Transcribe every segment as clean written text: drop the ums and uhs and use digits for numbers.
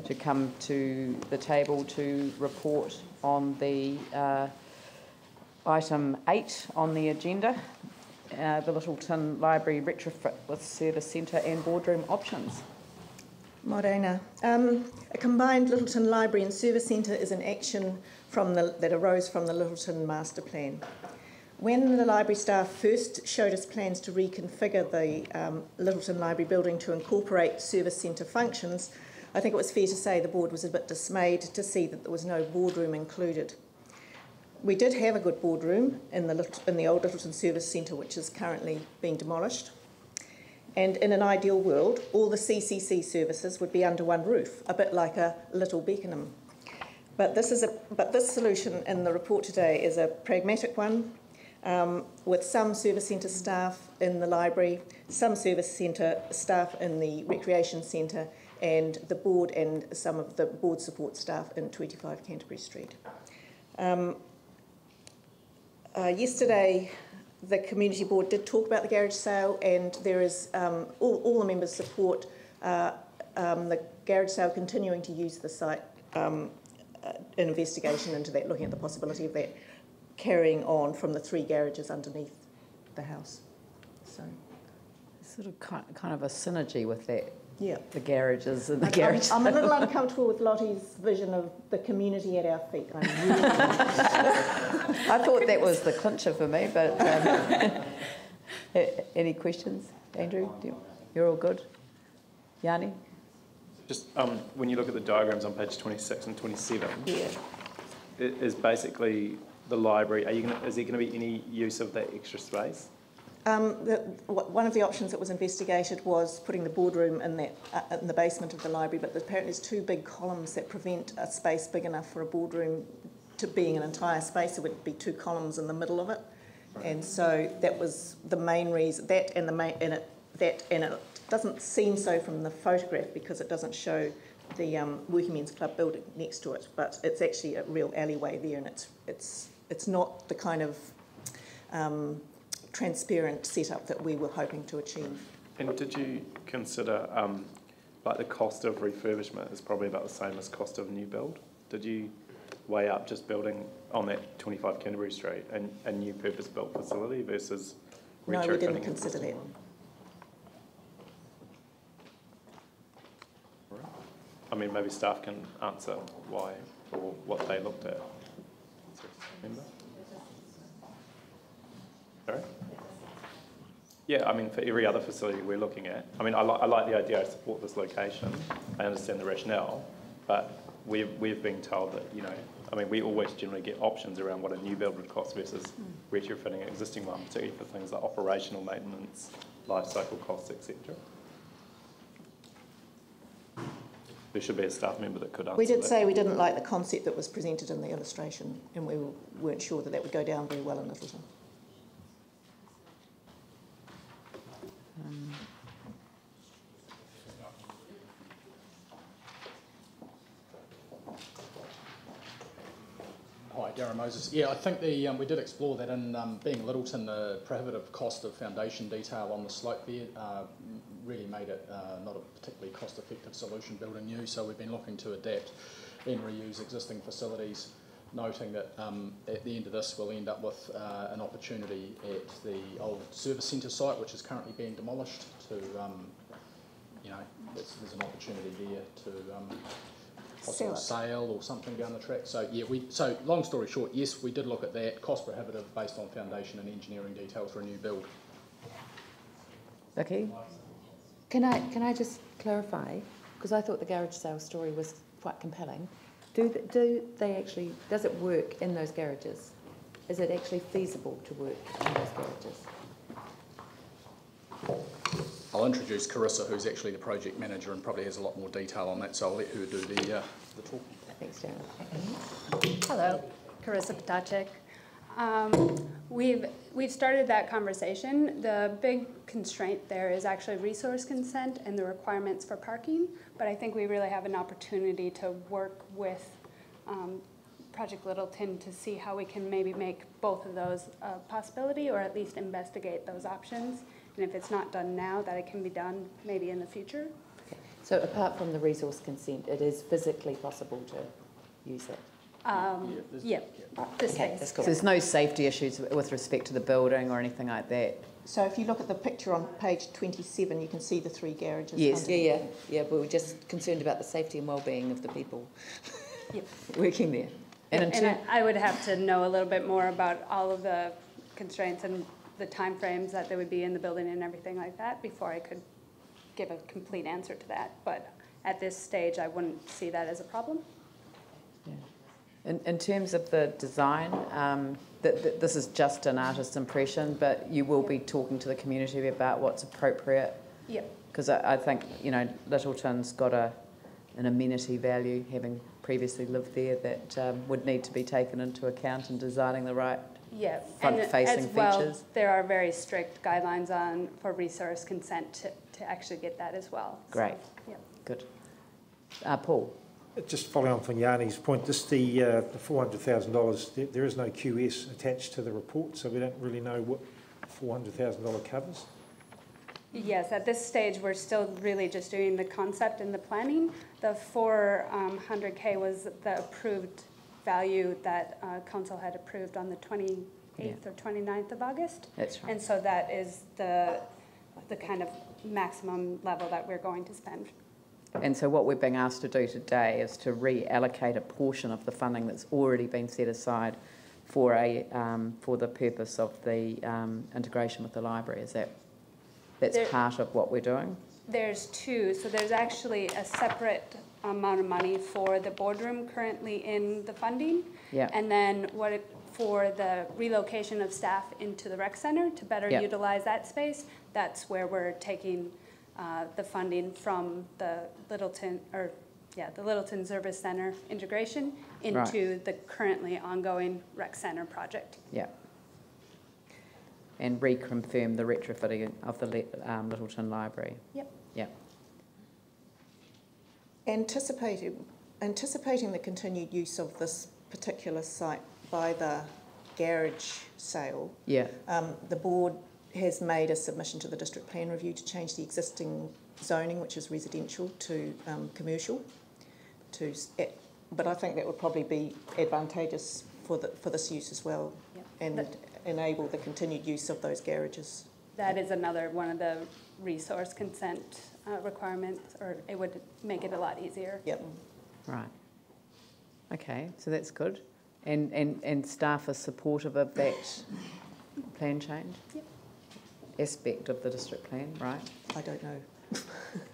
to come to the table to report on the item 8 on the agenda, the Lyttelton Library retrofit with service centre and boardroom options. Morena. A combined Lyttelton Library and Service Centre is an action that arose from the Lyttelton Master Plan. When the library staff first showed us plans to reconfigure the Lyttelton Library building to incorporate service centre functions, I think it was fair to say the board was a bit dismayed to see that there was no boardroom included. We did have a good boardroom in the old Lyttelton Service Centre, which is currently being demolished. And in an ideal world, all the CCC services would be under one roof, a bit like a Little Beckenham. But this solution in the report today is a pragmatic one, with some service centre staff in the library, some service centre staff in the recreation centre, and the board and some of the board support staff in 25 Canterbury Street. Yesterday, the community board did talk about the garage sale, and there is all the members support the garage sale continuing to use the site, an investigation into that, looking at the possibility of that carrying on from the 3 garages underneath the house. So, Sort of kind of a synergy with that. Yeah, the garages and the garage. I'm a little uncomfortable with Lottie's vision of the community at our feet. I thought that was the clincher for me, but any questions, Andrew? You're all good? Yanni? Just when you look at the diagrams on page 26 and 27, yeah, it is basically the library. Is there going to be any use of that extra space? One of the options that was investigated was putting the boardroom in the basement of the library, but apparently there's 2 big columns that prevent a space big enough for a boardroom to being an entire space. There would be 2 columns in the middle of it, and so that was the main reason. And it doesn't seem so from the photograph because it doesn't show the Working Men's Club building next to it, but it's actually a real alleyway there, and it's not the kind of transparent setup that we were hoping to achieve. And did you consider like the cost of refurbishment is probably about the same as cost of new build? Did you weigh up just building on that 25 Canterbury Street a new purpose-built facility versus retrofitting? No, we didn't consider that. I mean, maybe staff can answer why or what they looked at. Remember? Sorry? Yeah, I mean, for every other facility we're looking at, I mean, I like the idea, I support this location, I understand the rationale, but we've been told that, you know, I mean, we always generally get options around what a new build would cost versus retrofitting an existing one, particularly for things like operational maintenance, life cycle costs, etc. There should be a staff member that could answer. We did say we didn't like the concept that was presented in the illustration, and we weren't sure that would go down very well in Lyttelton. Hi, Darren Moses. Yeah, I think we did explore that in being Lyttelton, the prohibitive cost of foundation detail on the slope there really made it not a particularly cost-effective solution building new, so we've been looking to adapt and reuse existing facilities, noting that at the end of this we'll end up with an opportunity at the old service centre site, which is currently being demolished, to, you know, there's an opportunity there to possible sale or something down the track. So yeah, so long story short, yes, we did look at that, cost prohibitive based on foundation and engineering details for a new build. Okay. Can I just clarify, because I thought the garage sale story was quite compelling. Do they actually, does it work in those garages? Is it actually feasible to work in those garages? I'll introduce Carissa, who's actually the project manager and probably has a lot more detail on that, so I'll let her do the talking. Thanks, Darren. Hello, Carissa Potacek. We've started that conversation. The big constraint there is actually resource consent and the requirements for parking, but I think we really have an opportunity to work with Project Lyttelton to see how we can maybe make both of those a possibility, or at least investigate those options. And if it's not done now, that it can be done maybe in the future. So apart from the resource consent, it is physically possible to use it? Yeah, this Okay, space. that's So cool. there's no safety issues with respect to the building or anything like that? So if you look at the picture on page 27, you can see the 3 garages. Yes. underneath. Yeah, but we're just concerned about the safety and well-being of the people Yep. Working there? And in And I would have to know a little bit more about all of the constraints and the timeframes that there would be in the building and everything like that before I could give a complete answer to that. But at this stage, I wouldn't see that as a problem. In terms of the design, this is just an artist's impression, but you will be talking to the community about what's appropriate. Yep. Because I think, you know, Lyttelton's got an amenity value, having previously lived there, that would need to be taken into account in designing the right Yeah, front-facing and as well, features. there are very strict guidelines for resource consent to actually get that as well. So, Great. yeah. Good. Paul? Just following on from Yanni's point, just the $400,000, there is no QS attached to the report, so we don't really know what $400,000 covers. Yes, at this stage, we're still really just doing the concept and the planning. The 400K was the approved value that council had approved on the 28th or 29th of August. That's right. And so that is the kind of maximum level that we're going to spend. And so what we're being asked to do today is to reallocate a portion of the funding that's already been set aside for the purpose of the integration with the library. That's part of what we're doing? There's two. So there's actually a separate amount of money for the boardroom currently in the funding. Yeah. And then for the relocation of staff into the rec center to better utilize that space, that's where we're taking the funding from the Lyttelton Service Center integration into the currently ongoing rec center project. Yeah. And reconfirm the retrofitting of the Lyttelton Library. Yep. Yeah. Anticipating the continued use of this particular site by the garage sale, the board has made a submission to the district plan review to change the existing zoning, which is residential, to commercial. But I think that would probably be advantageous for this use as well, and enable the continued use of those garages. That is another one of the resource consent requirements, or it would make it a lot easier. Yep. Right. Okay, so that's good. And staff are supportive of that plan change? Yep. Aspect of the district plan, right? I don't know.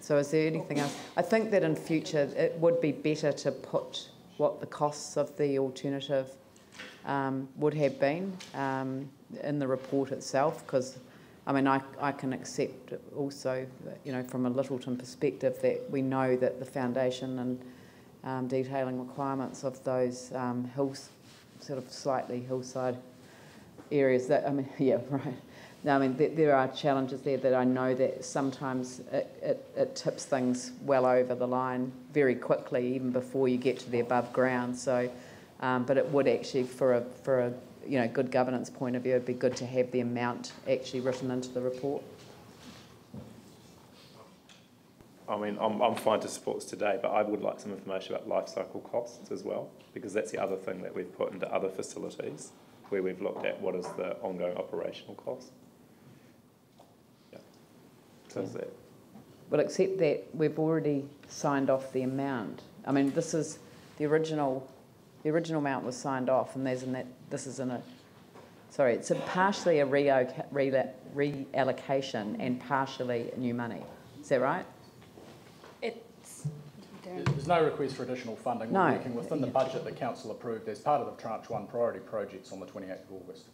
So is there anything else? I think that in future it would be better to put what the costs of the alternative would have been in the report itself, because I mean I can accept also, you know, from a Lyttelton perspective, that we know that the foundation and detailing requirements of those sort of slightly hillside areas, that, I mean, yeah, right. I mean, there are challenges there that I know that sometimes it tips things well over the line very quickly, even before you get to the above ground. So, but it would actually, for a you know, good governance point of view, it'd be good to have the amount actually written into the report. I mean, I'm fine to support this today, but I would like some information about life cycle costs as well, because that's the other thing that we've put into other facilities, where we've looked at what is the ongoing operational cost. Well, except that we've already signed off the amount. I mean, this is the original amount was signed off, and it's partially a reallocation and partially new money. Is that right? There's no request for additional funding. No. We're working within the budget that council approved as part of the tranche 1 priority projects on the 28th of August,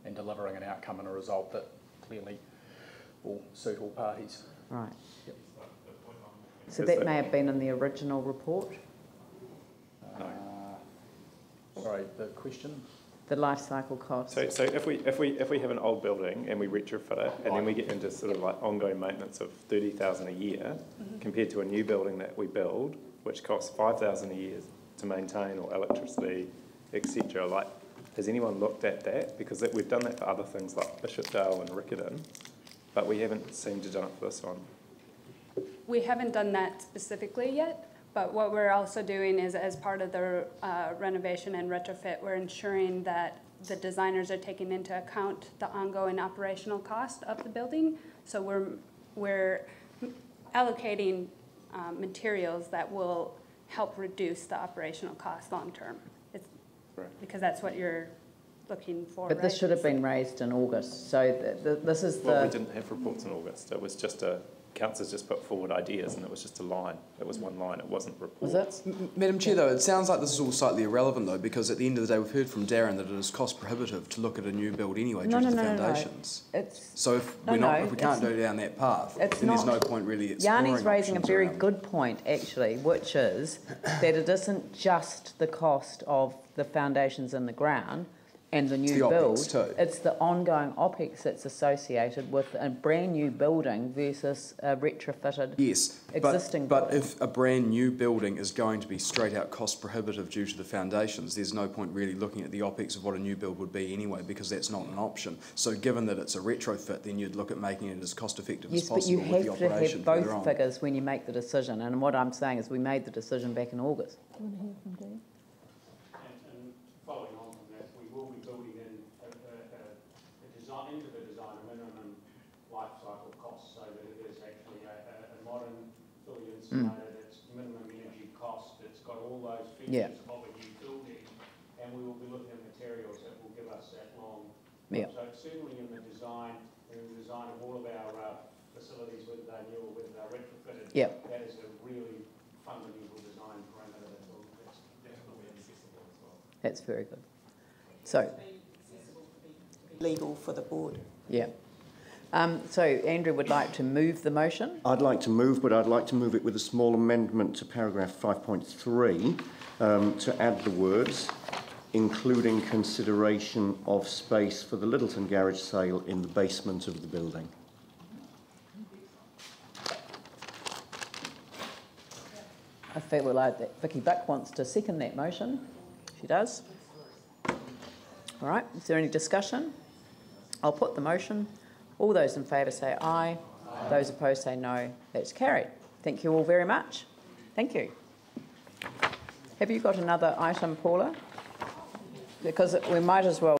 and delivering an outcome and a result that clearly will suit all parties. Right. Yep. So that may have been in the original report? Sorry, the question? The life cycle costs? So if we have an old building and we retrofit it, and then we get into sort of like ongoing maintenance of $30,000 a year, compared to a new building that we build, which costs $5,000 a year to maintain, or electricity, etc. Like, has anyone looked at that? Because we've done that for other things like Bishopdale and Riccarton, but we haven't seemed to done it for this one. We haven't done that specifically yet, but what we're also doing is, as part of the renovation and retrofit, we're ensuring that the designers are taking into account the ongoing operational cost of the building. So we're allocating materials that will help reduce the operational cost long term. Because that's what you're looking for. But this should have been raised in August. So this is Well, we didn't have reports in August. It was just councillors just put forward ideas, and it was just a line. It was one line. It wasn't reports. Was it? Madam Chair, though, it sounds like this is all slightly irrelevant, though, because at the end of the day, we've heard from Darren that it is cost prohibitive to look at a new build anyway due to the foundations. So if we can't go down that path, then there's no point really exploring. Yanni's raising a very good point, actually, which is that it isn't just the cost of the foundations in the ground and the new build, it's the ongoing OPEX that's associated with a brand new building versus a retrofitted existing building. But if a brand new building is going to be straight out cost prohibitive due to the foundations, there's no point really looking at the OPEX of what a new build would be anyway, because that's not an option. So given that it's a retrofit, then you'd look at making it as cost effective as possible with the operation. Yes, but you have to have both figures when you make the decision, and what I'm saying is we made the decision back in August. Do you want to hear from Dave? Following on from that, we will be building in into the design a minimum life cycle cost, so that it is actually a modern, fully insulated, it's minimum energy cost, it's got all those features of a new building, and we will be looking at materials that will give us that long. So it's certainly in the design of all of our facilities, whether they're new or whether they're retrofitted, that is a really fundamental design parameter that's definitely accessible as well. That's very good. So, legal for the board. So Andrew would like to move the motion. I'd like to move, but I'd like to move it with a small amendment to paragraph 5.3 to add the words, including consideration of space for the Lyttelton garage sale in the basement of the building. I feel like that Vicky Buck wants to second that motion. She does. All right, is there any discussion? I'll put the motion. All those in favour say aye. Those opposed say no. That's carried. Thank you all very much. Thank you. Have you got another item, Paula? Because we might as well